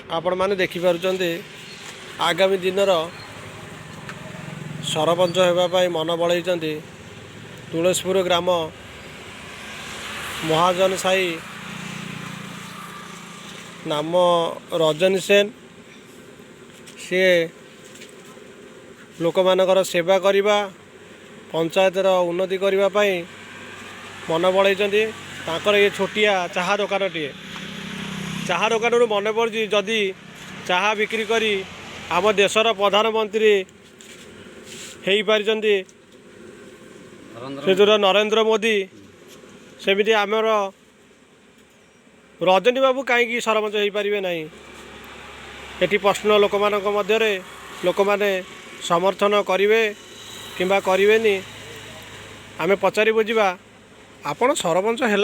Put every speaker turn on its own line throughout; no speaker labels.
आपण माने देखि पारुचंदी आगामी दिनर सरपंच होगापाई मन बढ़ाई तुलसीपुर ग्राम महाजन साई नाम रजनी सेन सी लोक मानकर सेवा करने पंचायतर उन्नति करने मन बढ़ाई ये छोटिया चाहा दुकान टे चाहा दुकान मन पड़ी जदि चाहा बिक्री करी आम देशर प्रधानमंत्री हो पारि से जो नरेंद्र मोदी सेमती आमर रजनी बाबू कहीं सरपंच हो पारे ना ये प्रश्न लोक मध्य लोक मैंने समर्थन करेंगे कि करें आम पचारि बुझा आपण सरपंच है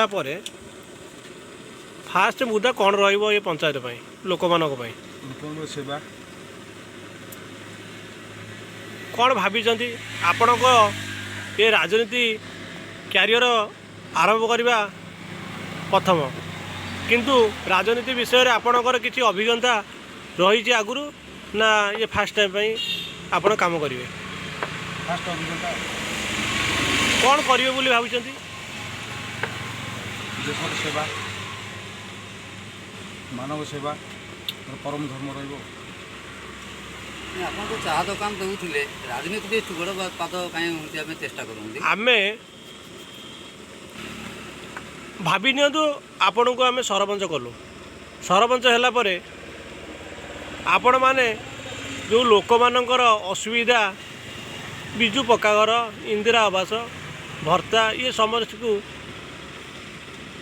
फास्ट मुद्दा कौन रही पंचायत लोक
सेवा
कौन भाई आपण ये राजनीति क्यारियर आरंभ करवा प्रथम किंतु राजनीति विषय में आपणकर किसी अभिज्ञता रही आगुरी ना ये फास्ट टाइम आपण काम करेंगे
फास्ट अभिज्ञता
कौन करेंगे बोली भाई
देशर सेवा मानव सेवा परम धर्म रही
आपको चाह दुकान दूसरे राजनीति गोड़ पाद कहीं चेष्टा करूँ
आम भाभी नियंतु आपण को आम सरपंच कलु सरपंच है आपण मैने जो लोक मानकर असुविधा बिजु पक्का घर इंदिरा आवास भर्ता ये समस्त को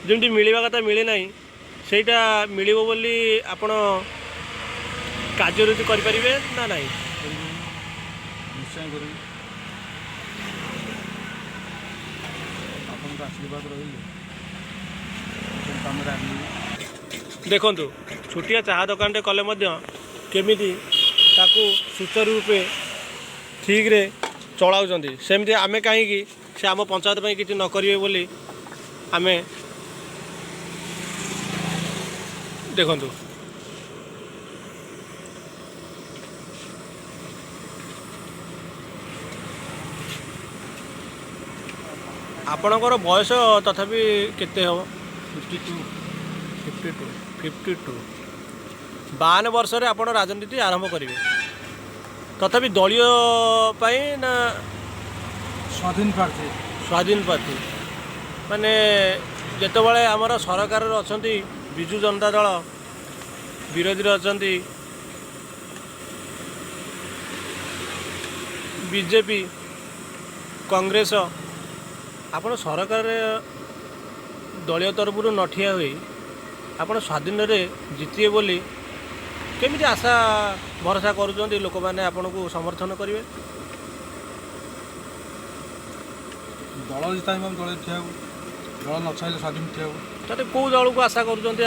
जमी मिलवा कथा मिले ना सेटा मिल बोली आपण कार्यरत करें ना ना
निश्चय करी आपन आशीर्वाद रही
देखु छोटिया चाहा दुकान टे कले केमिति ताकू सुचारू रूपे ठीक रे चलाउछंती सेमती आमे कहीं से आम पंचायत पे किसी न करिवे बोली आमे देखंतु आपणकर बयस तथापि केते हम 52 52 वर्ष रे आपण राजनीति आरंभ करेंगे तथापि दलीय ना
स्वाधीन
प्रार्थी माने जितेबाला आमर सरकार अच्छा विजु जनता दल विरोधी अच्छा बीजेपी कांग्रेस आपण सरकार दलीय तरफ न ठिया हुई आपण स्वाधीन रे जीतिए बोली केमिति आशा भरोसा करुँच लोक मैंने आपन को समर्थन करेंगे
दल जिता दल ठिया दल न चाहिए स्वाधीन ठिया
तो कौ दल को आशा करुँच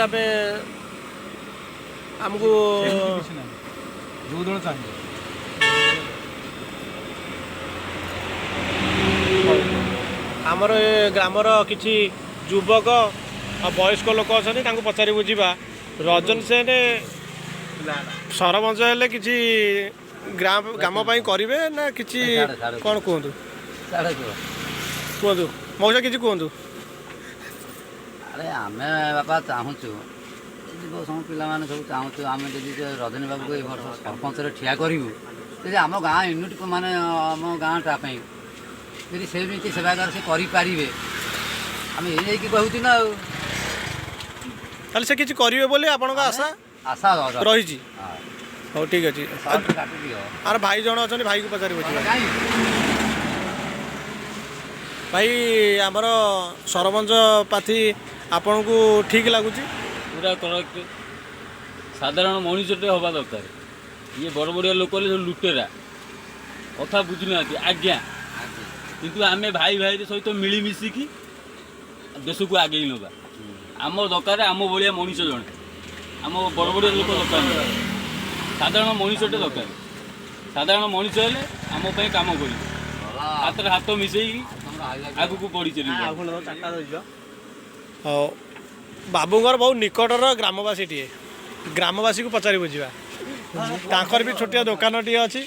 आमको
जो दल चाहिए
आमर ए ग्रामर किसी युवक और वयस्क लोक अच्छा पचारि बुझा रजन सेन सरपंच हेल्ले किसी ग्राम करेंगे ना किसी कौन कहतु कहतु मौसा किसी कहतु
अरे आम बापा चाहूँ सब पिला सब चाहूँ आम रजनी बाबू को वर्ष सरपंच ठिया करूँ आम गाँ यूनिट माने आम गाँ टापी यदि सेमती सेवागार से करें आम ये कहूँ ना
से किसी करेंगे बोली आपण आशा
आशा
रही हाँ ठीक अच्छे आर भाई जन अच्छा भाई को पचारि बुझा भाई आमर सरपंच पाथी आपण को ठीक लगुच
पूरा करेक्ट साधारण मनीषटे हवा दरकार ये बड़ बड़िया लोक लुटेरा कथा बुझुना आज्ञा किंतु आमे भाई भाई सहित मिलमिशिकी देश को आगे नवा आम दरकार आम भाया मनीष जड़े आम बड़ बड़िया लोक दरकार साधारण मनीषटे दरकार साधारण मनीष हेले आम काम कर हाथ हाथ मिसई आग को बढ़ी चल
बाबूंर बहुत निकटर ग्रामवासी टे ଗ୍ରାମବାସୀକୁ ପଚାରି ବୁଝିବା ତାଙ୍କର ବି ଛୋଟିଆ ଦୋକାନଟିଏ ଅଛି।